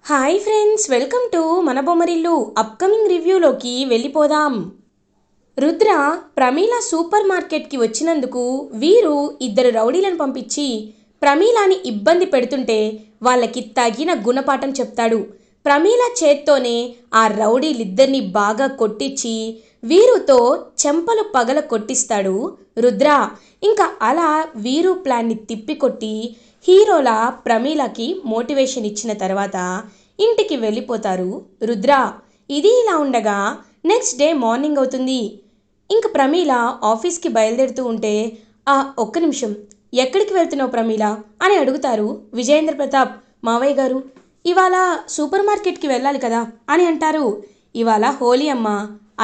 Hi friends, welcome to మన Bommarillu. Upcoming రివ్యూలోకి వెళ్ళిపోదాం. Rudra Pramila super మార్కెట్కి వచ్చినందుకు వీరు ఇద్దరు రౌడీలను పంపించి ప్రమీలాని ఇబ్బంది పెడుతుంటే వాళ్ళకి తగిన గుణపాఠం చెప్తాడు. ప్రమీల చేత్తోనే ఆ రౌడీలిద్దరిని బాగా కొట్టించి వీరుతో చెంపలు పగల కొట్టిస్తాడు రుద్ర. ఇంకా అలా వీరు ప్లాన్ని తిప్పికొట్టి హీరోలా ప్రమీలకి మోటివేషన్ ఇచ్చిన తర్వాత ఇంటికి వెళ్ళిపోతారు రుద్ర. ఇది ఇలా ఉండగా నెక్స్ట్ డే మార్నింగ్ అవుతుంది. ఇంక ప్రమీల ఆఫీస్కి బయలుదేరుతూ ఉంటే ఒక్క నిమిషం, ఎక్కడికి వెళ్తున్నావు ప్రమీల అని అడుగుతారు విజయేంద్ర ప్రతాప్. మావయ్య గారు, ఇవాళ సూపర్ మార్కెట్కి వెళ్ళాలి కదా అని అంటారు. ఇవాళ హోలీ అమ్మ,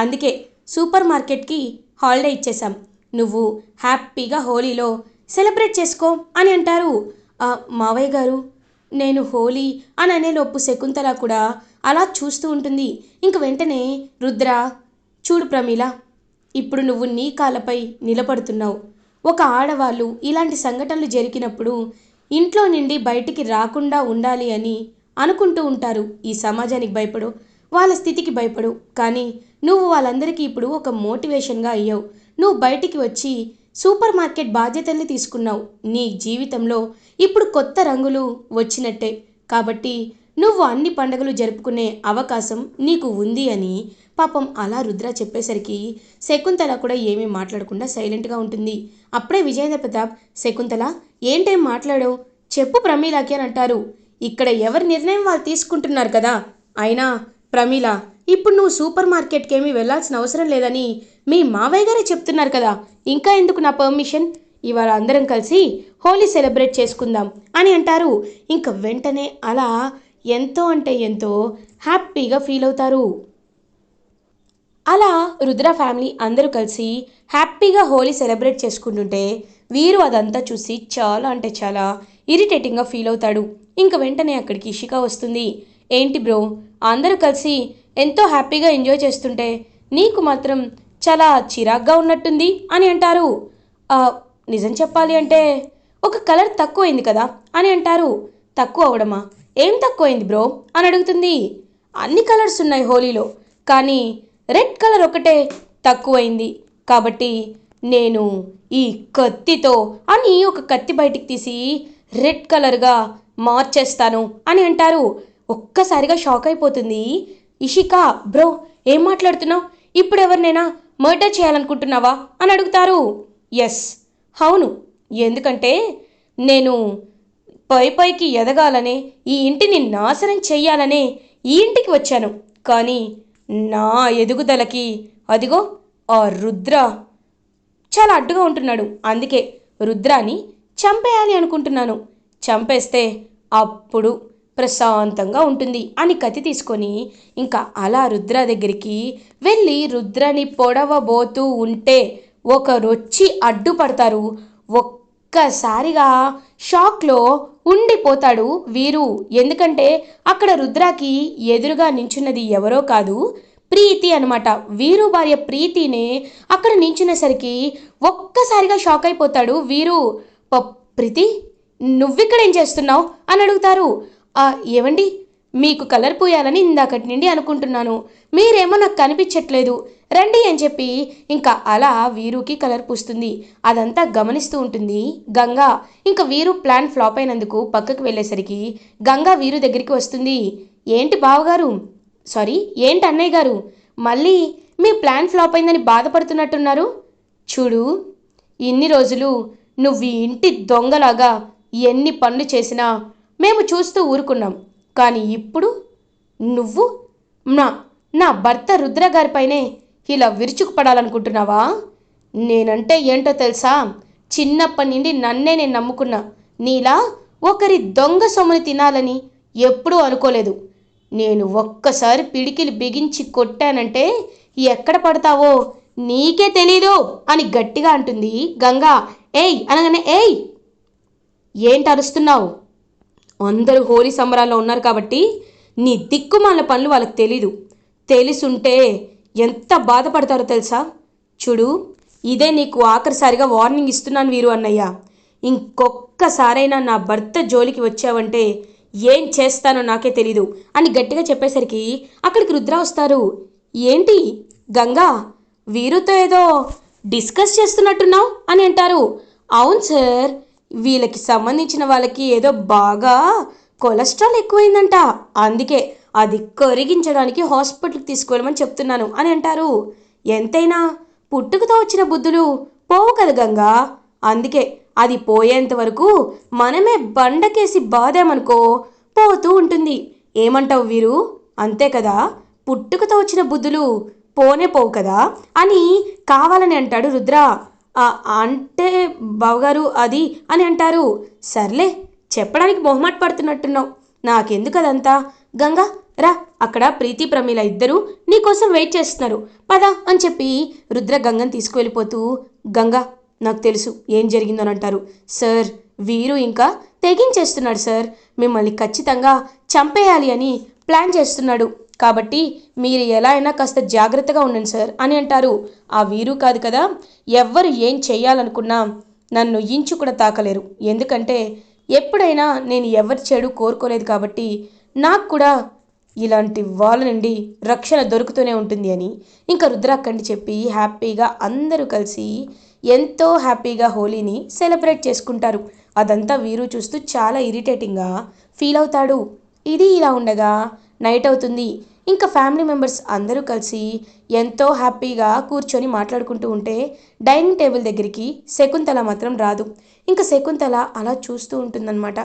అందుకే సూపర్ మార్కెట్కి హాలిడే ఇచ్చేశాం. నువ్వు హ్యాపీగా హోలీలో సెలబ్రేట్ చేసుకో అని అంటారు. మావయ్య గారు, నేను హోలీ అని అనేలోపు శకుంతల కూడా అలా చూస్తూ ఉంటుంది. ఇంక వెంటనే రుద్ర, చూడు ప్రమీల, ఇప్పుడు నువ్వు నీ కాళ్ళపై నిలబడుతున్నావు. ఒక ఆడవాళ్ళు ఇలాంటి సంఘటనలు జరిగినప్పుడు ఇంట్లో నుండి బయటికి రాకుండా ఉండాలి అని అనుకుంటూ ఉంటారు. ఈ సమాజానికి భయపడు, వాళ్ళ స్థితికి భయపడు, కానీ నువ్వు వాళ్ళందరికీ ఇప్పుడు ఒక మోటివేషన్గా అయ్యావు. నువ్వు బయటికి వచ్చి సూపర్ మార్కెట్ బాధ్యతల్ని తీసుకున్నావు. నీ జీవితంలో ఇప్పుడు కొత్త రంగులు వచ్చినట్టే, కాబట్టి నువ్వు అన్ని పండుగలు జరుపుకునే అవకాశం నీకు ఉంది అని పాపం అలా రుద్ర చెప్పేసరికి శకుంతల కూడా ఏమీ మాట్లాడకుండా సైలెంట్గా ఉంటుంది. అప్పుడే విజయేంద్ర ప్రతాప్, శకుంతల ఏంటేం మాట్లాడో చెప్పు ప్రమీలాకి అని అంటారు. ఇక్కడ ఎవరి నిర్ణయం వాళ్ళు తీసుకుంటున్నారు కదా. అయినా ప్రమీల, ఇప్పుడు నువ్వు సూపర్ మార్కెట్కి ఏమీ వెళ్ళాల్సిన అవసరం లేదని మీ మావయ్య గారే చెప్తున్నారు కదా, ఇంకా ఎందుకు నా పర్మిషన్? ఇవాళ అందరం కలిసి హోలీ సెలబ్రేట్ చేసుకుందాం అని అంటారు. ఇంక వెంటనే అలా ఎంతో అంటే ఎంతో హ్యాపీగా ఫీల్ అవుతారు. అలా రుద్ర ఫ్యామిలీ అందరూ కలిసి హ్యాపీగా హోలీ సెలబ్రేట్ చేసుకుంటుంటే వీరు అదంతా చూసి చాలా అంటే చాలా ఇరిటేటింగ్గా ఫీల్ అవుతాడు. ఇంక వెంటనే అక్కడికి ఇషిక వస్తుంది. ఏంటి బ్రో, అందరూ కలిసి ఎంతో హ్యాపీగా ఎంజాయ్ చేస్తుంటే నీకు మాత్రం చాలా చిరాగ్గా ఉన్నట్టుంది అని అంటారు. నిజం చెప్పాలి అంటే ఒక కలర్ తక్కువైంది కదా అని అంటారు. తక్కువ అవడమా? ఏం తక్కువైంది బ్రో అని అడుగుతుంది. అన్ని కలర్స్ ఉన్నాయి హోలీలో, కానీ రెడ్ కలర్ ఒకటే తక్కువైంది. కాబట్టి నేను ఈ కత్తితో అని ఒక కత్తి బయటికి తీసి రెడ్ కలర్గా మార్చేస్తాను అని అంటారు. ఒక్కసారిగా షాక్ అయిపోతుంది ఇషిక. బ్రో, ఏం మాట్లాడుతున్నావు? ఇప్పుడు ఎవరినైనా మర్డర్ చేయాలనుకుంటున్నావా అని అడుగుతారు. ఎస్, అవును. ఎందుకంటే నేను పైకి ఎదగాలనే, ఈ ఇంటిని నాశనం చెయ్యాలనే ఈ ఇంటికి వచ్చాను. కానీ నా ఎదుగుదలకి అదిగో ఆ రుద్ర చాలా అడ్డుగా ఉంటున్నాడు. అందుకే రుద్రాని చంపేయాలి అనుకుంటున్నాను. చంపేస్తే అప్పుడు ప్రశాంతంగా ఉంటుంది అని కత్తి తీసుకొని ఇంకా అలా రుద్ర దగ్గరికి వెళ్ళి రుద్రని పొడవబోతూ ఉంటే ఒకరొచ్చి అడ్డుపడతారు. ఒక్కసారిగా షాక్లో ఉండిపోతాడు వీరు. ఎందుకంటే అక్కడ రుద్రాకి ఎదురుగా నించున్నది ఎవరో కాదు, ప్రీతి అనమాట. వీరు భార్య ప్రీతినే అక్కడ నించునేసరికి ఒక్కసారిగా షాక్ అయిపోతాడు వీరు. ప్రీతి, నువ్విక్కడేం చేస్తున్నావు అని అడుగుతారు. ఏవండి, మీకు కలర్ పూయాలని ఇందాకటి నుండి అనుకుంటున్నాను, మీరేమో నాకు కనిపించట్లేదు, రండి అని చెప్పి ఇంకా అలా వీరుకి కలర్ పూస్తుంది. అదంతా గమనిస్తూ ఉంటుంది గంగా. ఇంకా వీరు ప్లాన్ ఫ్లాప్ అయినందుకు పక్కకు వెళ్ళేసరికి గంగా వీరు దగ్గరికి వస్తుంది. ఏంటి బావగారు, సారీ ఏంటి అన్నయ్య గారు, మళ్ళీ మీ ప్లాన్ ఫ్లాప్ అయిందని బాధపడుతున్నట్టున్నారు? చూడు, ఇన్ని రోజులు నువ్వు ఈ ఇంటి దొంగలాగా ఎన్ని పనులు చేసినా మేము చూస్తూ ఊరుకున్నాం. కానీ ఇప్పుడు నువ్వు నా నా భర్త రుద్ర గారిపైనే ఇలా విరుచుకుపడాలనుకుంటున్నావా? నేనంటే ఏంటో తెలుసా? చిన్నప్పటి నుండి నన్నే నేను నమ్ముకున్నా. నీలా ఒకరి దొంగ సొమ్ముని తినాలని ఎప్పుడూ అనుకోలేదు. నేను ఒక్కసారి పిడికిలు బిగించి కొట్టానంటే ఎక్కడ పడతావో నీకే తెలీదు అని గట్టిగా అంటుంది గంగా. ఏయ్ అనగానే, ఏయ్ ఏంటి అరుస్తున్నావు? అందరూ హోలీ సంబరాల్లో ఉన్నారు కాబట్టి నీ దిక్కుమాల పనులు వాళ్ళకి తెలీదు. తెలిసుంటే ఎంత బాధపడతారో తెలుసా? చూడు, ఇదే నీకు ఆఖరిసారిగా వార్నింగ్ ఇస్తున్నాను వీరు అన్నయ్య. ఇంకొక్కసారైనా నా భర్త జోలికి వచ్చావంటే ఏం చేస్తానో నాకే తెలీదు అని గట్టిగా చెప్పేసరికి అక్కడికి రుద్ర వస్తారు. ఏంటి గంగా, వీరుతో ఏదో డిస్కస్ చేస్తున్నట్టున్నావు అని అంటారు. అవును సార్, వీళ్ళకి సంబంధించిన వాళ్ళకి ఏదో బాగా కొలెస్ట్రాల్ ఎక్కువైందంట, అందుకే అది కరిగించడానికి హాస్పిటల్కి తీసుకువెళ్ళమని చెప్తున్నాను అని అంటారు. ఎంతైనా పుట్టుకతో వచ్చిన బుద్ధులు పోవు కదా గంగా, అందుకే అది పోయేంత వరకు మనమే బండకేసి బాదామనుకో పోతూ ఉంటుంది. ఏమంటావు వీరు, అంతే కదా, పుట్టుకతో వచ్చిన బుద్ధులు పోనే పోవు కదా అని కావాలని అంటాడు రుద్ర. అంటే బావగారు అది అని అంటారు. సర్లే, చెప్పడానికి మొహమాట పడుతున్నట్టున్నావు, నాకెందుకు అదంతా. గంగా రా, అక్కడ ప్రీతి ప్రమీల ఇద్దరు నీకోసం వెయిట్ చేస్తున్నారు, పద అని చెప్పి రుద్ర గంగని తీసుకువెళ్ళిపోతూ, గంగా నాకు తెలుసు ఏం జరిగిందని అంటారు. సార్, వీరు ఇంకా తెగించేస్తున్నాడు సార్, మిమ్మల్ని ఖచ్చితంగా చంపేయాలి అని ప్లాన్ చేస్తున్నాడు, కాబట్టి మీరు ఎలా అయినా కాస్త జాగ్రత్తగా ఉండండి సార్ అని అంటారు. ఆ వీరు కాదు కదా, ఎవ్వరు ఏం చెయ్యాలనుకున్నా నన్ను ఇంచు కూడా తాకలేరు, ఎందుకంటే ఎప్పుడైనా నేను ఎవరి చెడు కోరుకోలేదు కాబట్టి నాకు కూడా ఇలాంటి వాళ్ళ నుండి రక్షణ దొరుకుతూనే ఉంటుంది అని ఇంకా రుద్రాక్కండి చెప్పి హ్యాపీగా అందరూ కలిసి ఎంతో హ్యాపీగా హోలీని సెలబ్రేట్ చేసుకుంటారు. అదంతా వీరు చూస్తూ చాలా ఇరిటేటింగ్గా ఫీల్ అవుతాడు. ఇది ఇలా ఉండగా నైట్ అవుతుంది. ఇంకా ఫ్యామిలీ మెంబర్స్ అందరూ కలిసి ఎంతో హ్యాపీగా కూర్చొని మాట్లాడుకుంటూ ఉంటే డైనింగ్ టేబుల్ దగ్గరికి శకుంతల మాత్రం రాదు. ఇంకా శకుంతల అలా చూస్తూ ఉంటుందన్నమాట.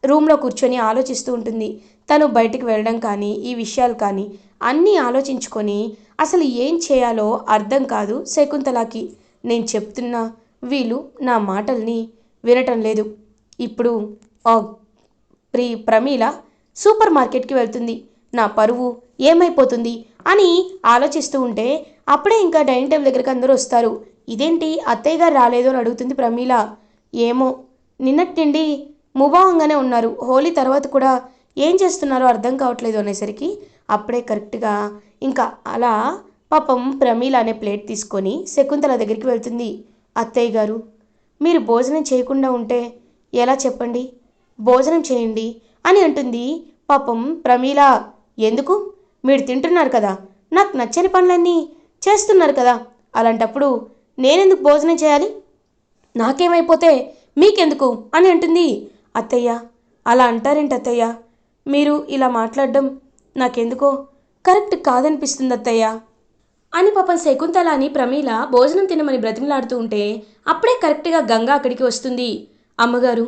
రూమ్లో కూర్చొని ఆలోచిస్తూ ఉంటుంది. తను బయటికి వెళ్ళడం కానీ ఈ విషయాలు కానీ అన్నీ ఆలోచించుకొని అసలు ఏం చేయాలో అర్థం కాదు శకుంతలకి. నేను చెప్తున్నా వీళ్ళు నా మాటల్ని వినటం లేదు. ఇప్పుడు ప్రమీల సూపర్ మార్కెట్కి వెళ్తుంది, నా పరువు ఏమైపోతుంది అని ఆలోచిస్తూ ఉంటే అప్పుడే ఇంకా డైనింగ్ టేబుల్ దగ్గరికి అందరూ వస్తారు. ఇదేంటి అత్తయ్య గారు రాలేదు అని అడుగుతుంది ప్రమీల. ఏమో, నిన్నటి నుండి ముభావంగానే ఉన్నారు, హోలీ తర్వాత కూడా ఏం చేస్తున్నారో అర్థం కావట్లేదు అనేసరికి అప్పుడే కరెక్ట్గా ఇంకా అలా పాపం ప్రమీల అనే ప్లేట్ తీసుకొని శకుంతల దగ్గరికి వెళ్తుంది. అత్తయ్య గారు, మీరు భోజనం చేయకుండా ఉంటే ఎలా చెప్పండి, భోజనం చేయండి అని అంటుంది. పాపం ప్రమీల, ఎందుకు, మీరు తింటున్నారు కదా, నాకు నచ్చని పనులన్నీ చేస్తున్నారు కదా, అలాంటప్పుడు నేనెందుకు భోజనం చేయాలి, నాకేమైపోతే మీకెందుకు అని అంటుంది. అత్తయ్య, అలా అంటారేంటి అత్తయ్య, మీరు ఇలా మాట్లాడడం నాకెందుకో కరెక్ట్ కాదనిపిస్తుంది అత్తయ్య అని పాపం శకుంతల అని ప్రమీల భోజనం తినమని బ్రతిమలాడుతూ ఉంటే అప్పుడే కరెక్ట్గా గంగా అక్కడికి వస్తుంది. అమ్మగారు,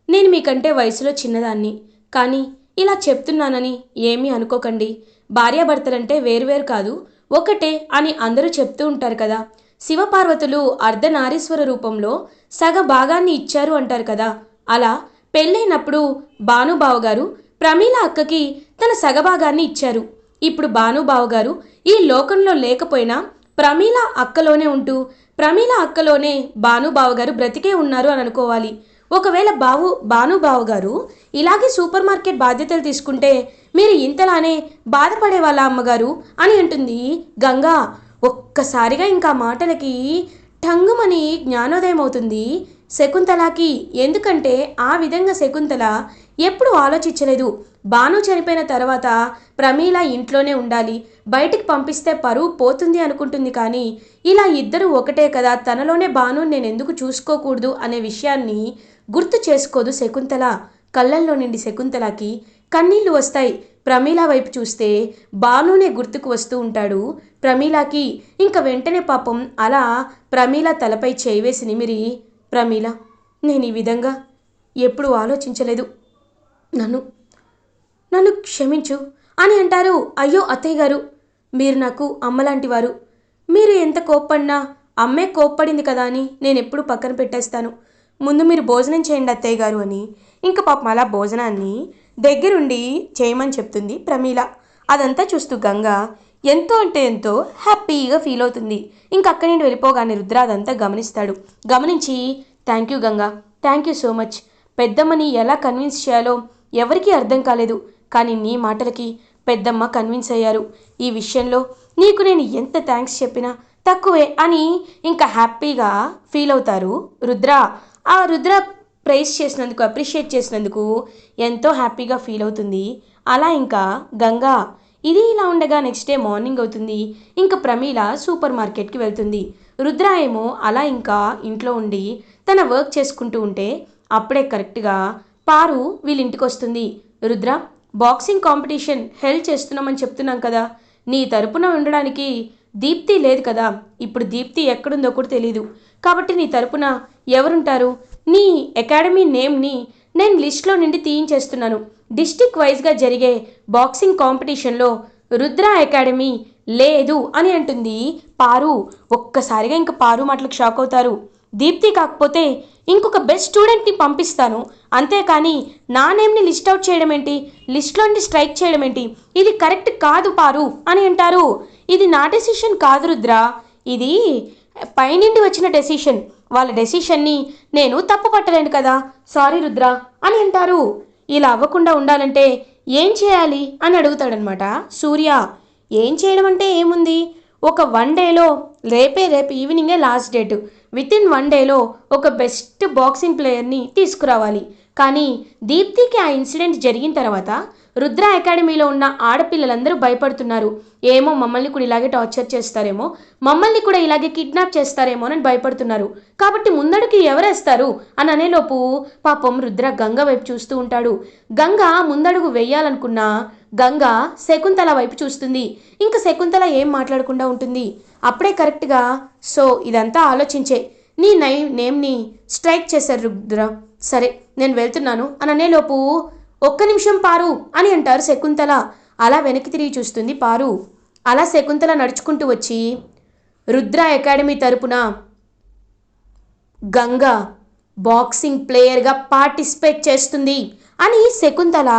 నేను మీకంటే వయసులో చిన్నదాన్ని, కానీ ఇలా చెప్తున్నానని ఏమీ అనుకోకండి. భార్యాభర్తలంటే వేరువేరు కాదు, ఒకటే అని అందరూ చెప్తూ ఉంటారు కదా. శివపార్వతులు అర్ధనారీశ్వర రూపంలో సగ భాగాన్ని ఇచ్చారు అంటారు కదా. అలా పెళ్ళైనప్పుడు భానుబావగారు ప్రమీల అక్కకి తన సగభాగాన్ని ఇచ్చారు. ఇప్పుడు భానుబావగారు ఈ లోకంలో లేకపోయినా ప్రమీల అక్కలోనే ఉంటూ ప్రమీల అక్కలోనే భానుబావగారు బ్రతికే ఉన్నారు అని అనుకోవాలి. ఒకవేళ భానుబావగారు ఇలాగే సూపర్ మార్కెట్ బాధ్యతలు తీసుకుంటే మీరు ఇంతలానే బాధపడే వాళ్ళ అమ్మగారు అని అంటుంది గంగా. ఒక్కసారిగా ఇంకా మాటలకి టంగుమని జ్ఞానోదయం అవుతుంది శకుంతలకి. ఎందుకంటే ఆ విధంగా శకుంతల ఎప్పుడు ఆలోచించలేదు. భాను చనిపోయిన తర్వాత ప్రమీల ఇంట్లోనే ఉండాలి, బయటికి పంపిస్తే పరువు పోతుంది అనుకుంటుంది. కానీ ఇలా ఇద్దరు ఒకటే కదా, తనలోనే భాను నేను ఎందుకు చూసుకోకూడదు అనే విషయాన్ని గుర్తు చేసుకోదు శకుంతల. కళ్ళల్లో నుండి శకుంతలకి కన్నీళ్లు వస్తాయి. ప్రమీల వైపు చూస్తే భానునే గుర్తుకు వస్తూ ఉంటాడు ప్రమీలకి. ఇంకా వెంటనే పాపం అలా ప్రమీల తలపై చేయి వేసి నిమిరి, ప్రమీల, నేను ఈ విధంగా ఎప్పుడూ ఆలోచించలేదు, నన్ను క్షమించు అని అంటారు. అయ్యో అత్తయ్య గారు, మీరు నాకు అమ్మలాంటి వారు, మీరు ఎంత కోప్పడినా అమ్మే కోప్పడింది కదా అని నేను ఎప్పుడు పక్కన పెట్టేస్తాను, ముందు మీరు భోజనం చేయండి అత్తయ్య గారు అని ఇంకా పాపం అలా భోజనాన్ని దగ్గరుండి చేయమని చెప్తుంది ప్రమీల. అదంతా చూస్తూ గంగా ఎంతో అంటే ఎంతో హ్యాపీగా ఫీల్ అవుతుంది. ఇంక అక్కడి నుండి వెళ్ళిపోగానే రుద్ర అదంతా గమనిస్తాడు. గమనించి, thank you Ganga, thank you so much, పెద్దమ్మని ఎలా కన్విన్స్ చేయాలో ఎవరికీ అర్థం కాలేదు, కానీ నీ మాటలకి పెద్దమ్మ కన్విన్స్ అయ్యారు. ఈ విషయంలో నీకు నేను ఎంత థ్యాంక్స్ చెప్పినా తక్కువే అని ఇంకా హ్యాపీగా ఫీల్ అవుతారు రుద్ర. ఆ రుద్ర ప్రైజ్ చేసినందుకు, అప్రిషియేట్ చేసినందుకు ఎంతో హ్యాపీగా ఫీల్ అవుతుంది. అలా ఇంకా గంగా ఇది ఇలా ఉండగా నెక్స్ట్ డే మార్నింగ్ అవుతుంది. ఇంకా ప్రమీల సూపర్ మార్కెట్కి వెళ్తుంది. రుద్ర ఏమో అలా ఇంకా ఇంట్లో ఉండి తన వర్క్ చేసుకుంటూ ఉంటే అప్పుడే కరెక్ట్గా పారు వీళ్ళ ఇంటికి వస్తుంది. రుద్ర, బాక్సింగ్ కాంపిటీషన్ హెల్డ్ చేస్తున్నామని చెప్తున్నాం కదా, నీ తరపున ఉండడానికి దీప్తి లేదు కదా, ఇప్పుడు దీప్తి ఎక్కడుందో కూడా తెలీదు, కాబట్టి నీ తరపున ఎవరుంటారు? నీ అకాడమీ నేమ్ని నేను లిస్ట్లో నుండి తీయించేస్తున్నాను. డిస్టిక్ వైజ్గా జరిగే బాక్సింగ్ కాంపిటీషన్లో రుద్ర అకాడమీ లేదు అని అంటుంది పారు. ఒక్కసారిగా ఇంకా పారు మాటలకు షాక్ అవుతారు. దీప్తి కాకపోతే ఇంకొక బెస్ట్ స్టూడెంట్ని పంపిస్తాను, అంతేకాని నా నేమ్ని లిస్ట్ అవుట్ చేయడం ఏంటి, లిస్ట్లో నుండి స్ట్రైక్ చేయడం ఏంటి, ఇది కరెక్ట్ కాదు పారు అని అంటారు. ఇది నా డెసిషన్ కాదు రుద్ర, ఇది పైనుండి వచ్చిన డెసిషన్, వాళ్ళ డెసిషన్ని నేను తప్పు పట్టలేను కదా, సారీ రుద్ర అని అంటారు. ఇలా అవ్వకుండా ఉండాలంటే ఏం చేయాలి అని అడుగుతాడనమాట సూర్య. ఏం చేయడం అంటే ఏముంది, ఒక 1 డేలో రేపు ఈవినింగే లాస్ట్ డేట్, వితిన్ 1 డేలో ఒక బెస్ట్ బాక్సింగ్ ప్లేయర్ని తీసుకురావాలి. కానీ దీప్తికి ఆ ఇన్సిడెంట్ జరిగిన తర్వాత రుద్ర అకాడమీలో ఉన్న ఆడపిల్లలందరూ భయపడుతున్నారు. ఏమో మమ్మల్ని కూడా ఇలాగే టార్చర్ చేస్తారేమో, మమ్మల్ని కూడా ఇలాగే కిడ్నాప్ చేస్తారేమో అని భయపడుతున్నారు. కాబట్టి ముందడుగు ఎవరేస్తారు అని అనేలోపు పాపం రుద్ర గంగ వైపు చూస్తూ ఉంటాడు. గంగ ముందడుగు వెయ్యాలనుకున్నా గంగ శకుంతల వైపు చూస్తుంది. ఇంకా శకుంతల ఏం మాట్లాడకుండా ఉంటుంది. అప్పుడే కరెక్ట్గా సో ఇదంతా ఆలోచించే నీ నేమ్ని స్ట్రైక్ చేశారు రుద్ర, సరే నేను వెళ్తున్నాను అని అనేలోపు ఒక్క నిమిషం పారు అని అంటారు శకుంతల. అలా వెనక్కి తిరిగి చూస్తుంది పారు. అలా శకుంతల నడుచుకుంటూ వచ్చి రుద్ర అకాడమీ తరపున గంగ బాక్సింగ్ ప్లేయర్గా పార్టిసిపేట్ చేస్తుంది అని శకుంతల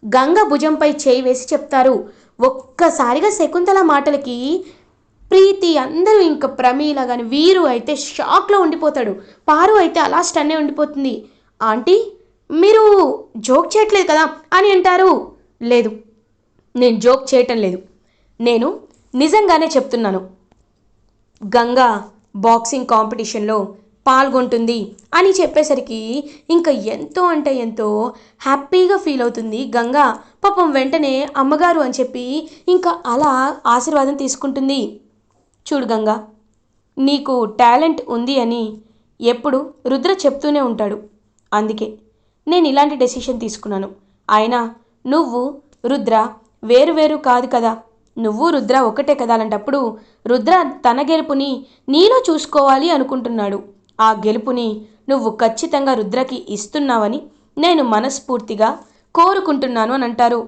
గంగ భుజంపై చేయి వేసి చెప్తారు. ఒక్కసారిగా శకుంతల మాటలకి ప్రీతి అందరూ ఇంకా ప్రమీల కానీ వీరు అయితే షాక్లో ఉండిపోతాడు. పారు అయితే అలా స్టన్నే ఉండిపోతుంది. ఆంటీ మీరు జోక్ చేయట్లేదు కదా అని అంటారు. లేదు, నేను జోక్ చేయటం లేదు, నేను నిజంగానే చెప్తున్నాను, గంగా బాక్సింగ్ కాంపిటీషన్లో పాల్గొంటుంది అని చెప్పేసరికి ఇంకా ఎంతో అంటే ఎంతో హ్యాపీగా ఫీల్ అవుతుంది గంగా. పాపం వెంటనే అమ్మగారు అని చెప్పి ఇంకా అలా ఆశీర్వాదం తీసుకుంటుంది. చూడు గంగా, నీకు టాలెంట్ ఉంది అని ఎప్పుడు రుద్ర చెప్తూనే ఉంటాడు, అందుకే నేను ఇలాంటి డెసిషన్ తీసుకున్నాను. అయినా నువ్వు రుద్ర వేరు కాదు కదా, నువ్వు రుద్ర ఒకటే కదా, అలాంటప్పుడు రుద్ర తన గెలుపుని నీలో చూసుకోవాలి అనుకుంటున్నాడు. ఆ గెలుపుని నువ్వు ఖచ్చితంగా రుద్రకి ఇస్తున్నావని నేను మనస్ఫూర్తిగా కోరుకుంటున్నాను అని అంటారు.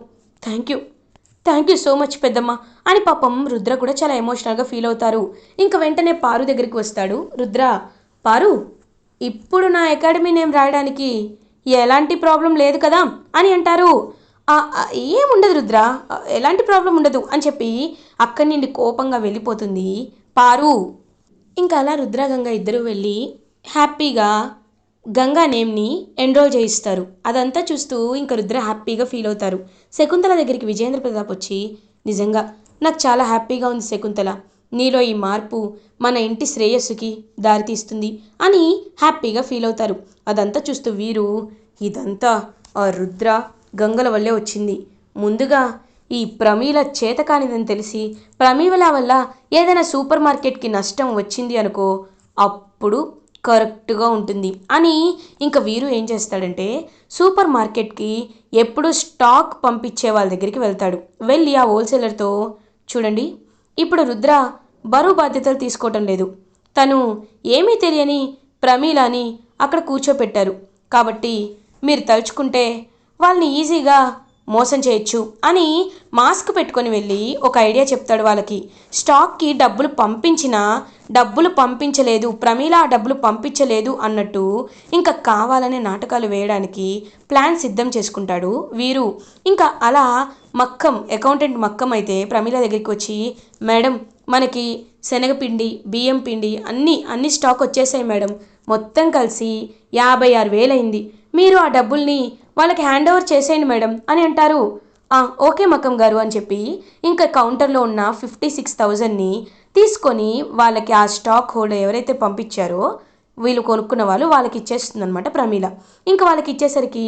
థ్యాంక్ యూ సో మచ్ పెద్దమ్మ అని పాపం రుద్ర కూడా చాలా ఎమోషనల్గా ఫీల్ అవుతారు. ఇంకా వెంటనే పారు దగ్గరికి వస్తాడు రుద్ర. పారు, ఇప్పుడు నా అకాడమీ నేమ్ రాయడానికి ఎలాంటి ప్రాబ్లం లేదు కదా అని అంటారు. ఏముండదు రుద్ర, ఎలాంటి ప్రాబ్లం ఉండదు అని చెప్పి అక్కడి నుండి కోపంగా వెళ్ళిపోతుంది పారు. ఇంకా అలా రుద్ర గంగ ఇద్దరూ వెళ్ళి హ్యాపీగా గంగా నేమ్ని ఎన్రోల్ చేయిస్తారు. అదంతా చూస్తూ ఇంకా రుద్ర హ్యాపీగా ఫీల్ అవుతారు. శకుంతల దగ్గరికి విజేంద్ర ప్రతాప్ వచ్చి, నిజంగా నాకు చాలా హ్యాపీగా ఉంది శకుంతల, నీలో ఈ మార్పు మన ఇంటి శ్రేయస్సుకి దారితీస్తుంది అని హ్యాపీగా ఫీల్ అవుతారు. అదంతా చూస్తూ వీరు, ఇదంతా ఆ రుద్ర గంగల వల్లే వచ్చింది, ముందుగా ఈ ప్రమీల చేతకానిదని తెలిసి ప్రమీల వల్ల ఏదైనా సూపర్ మార్కెట్కి నష్టం వచ్చింది అనుకో, అప్పుడు కరెక్ట్గా ఉంటుంది అని ఇంకా వీరు ఏం చేస్తాడంటే సూపర్ మార్కెట్కి ఎప్పుడు స్టాక్ పంపించే వాళ్ళ దగ్గరికి వెళ్తాడు. వెళ్ళి ఆ హోల్సేలర్తో, చూడండి ఇప్పుడు రుద్ర బరువు బాధ్యతలు తీసుకోవటం లేదు, తను ఏమీ తెలియని ప్రమీలాని అక్కడ కూర్చోపెట్టారు, కాబట్టి మీరు తలుచుకుంటే వాళ్ళని ఈజీగా మోసం చేయొచ్చు అని మాస్క్ పెట్టుకొని వెళ్ళి ఒక ఐడియా చెప్తాడు వాళ్ళకి. స్టాక్కి డబ్బులు పంపించినా డబ్బులు పంపించలేదు, ప్రమీల ఆ డబ్బులు పంపించలేదు అన్నట్టు ఇంకా కావాలనే నాటకాలు వేయడానికి ప్లాన్ సిద్ధం చేసుకుంటాడు వీరు. ఇంకా అలా అకౌంటెంట్ మక్కం అయితే ప్రమీల దగ్గరికి వచ్చి, మేడం మనకి శనగపిండి బియ్యం పిండి అన్ని స్టాక్ వచ్చేసాయి మేడం, మొత్తం కలిసి 56,000 అయింది, మీరు ఆ డబ్బుల్ని వాళ్ళకి హ్యాండ్ ఓవర్ చేసేయండి మేడం అని అంటారు. ఓకే మక్కం గారు అని చెప్పి ఇంకా కౌంటర్లో ఉన్న 56,000ని తీసుకొని వాళ్ళకి ఆ స్టాక్ హోల్డర్ ఎవరైతే పంపించారో వీళ్ళు కొనుక్కున్న వాళ్ళు వాళ్ళకి ఇచ్చేస్తుందనమాట ప్రమీల. ఇంకా వాళ్ళకి ఇచ్చేసరికి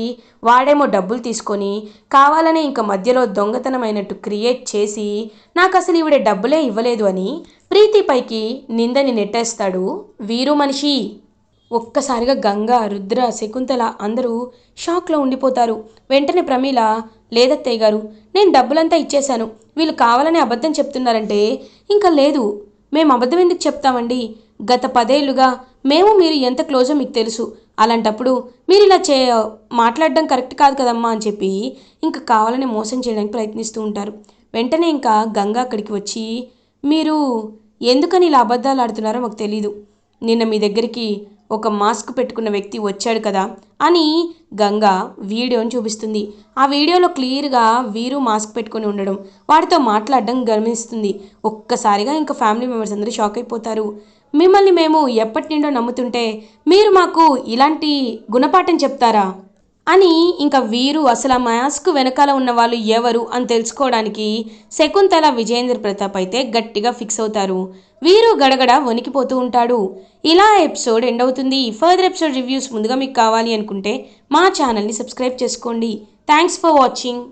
వాడేమో డబ్బులు తీసుకొని కావాలనే ఇంకా మధ్యలో దొంగతనమైనట్టు క్రియేట్ చేసి నాకు అసలు ఈవిడ డబ్బులే ఇవ్వలేదు అని ప్రీతిపైకి నిందని నెట్టేస్తాడు వీరు మనిషి. ఒక్కసారిగా గంగ, రుద్ర, శకుంతల అందరూ షాక్లో ఉండిపోతారు. వెంటనే ప్రమీల, లేదత్తయ్య గారు, నేను డబ్బులంతా ఇచ్చేశాను, వీళ్ళు కావాలని అబద్ధం చెప్తున్నారంటే ఇంకా లేదు, మేము అబద్ధం ఎందుకు చెప్తామండి, గత 10 ఏళ్లుగా మేము మీరు ఎంత క్లోజో మీకు తెలుసు, అలాంటప్పుడు మీరు ఇలా మాట్లాడడం కరెక్ట్ కాదు కదమ్మా అని చెప్పి ఇంకా కావాలని మోసం చేయడానికి ప్రయత్నిస్తూ ఉంటారు. వెంటనే ఇంకా గంగ అక్కడికి వచ్చి, మీరు ఎందుకని ఇలా అబద్ధాలు ఆడుతున్నారో మాకు తెలీదు, నిన్న మీ దగ్గరికి ఒక మాస్క్ పెట్టుకున్న వ్యక్తి వచ్చాడు కదా అని గంగ వీడియోని చూపిస్తుంది. ఆ వీడియోలో క్లియర్గా వీరు మాస్క్ పెట్టుకొని ఉండడం, వాడితో మాట్లాడడం గమనిస్తుంది. ఒక్కసారిగా ఇంకా ఫ్యామిలీ మెంబర్స్ అందరూ షాక్ అయిపోతారు. మిమ్మల్ని మేము ఎప్పటి నుండో నమ్ముతుంటే మీరు మాకు ఇలాంటి గుణపాఠం చెప్తారా అని ఇంకా వీరు అసలు ఆ మాస్క్ వెనకాల ఉన్న వాళ్ళు ఎవరు అని తెలుసుకోవడానికి శకుంతల, విజయేంద్ర ప్రతాప్ అయితే గట్టిగా ఫిక్స్ అవుతారు. వీరు గడగడ వణికిపోతూ ఉంటాడు. ఇలా ఎపిసోడ్ ఎండ్ అవుతుంది. ఫర్దర్ ఎపిసోడ్ రివ్యూస్ ముందుగా మీకు కావాలి అనుకుంటే మా ఛానల్ని సబ్స్క్రైబ్ చేసుకోండి. Thanks for watching.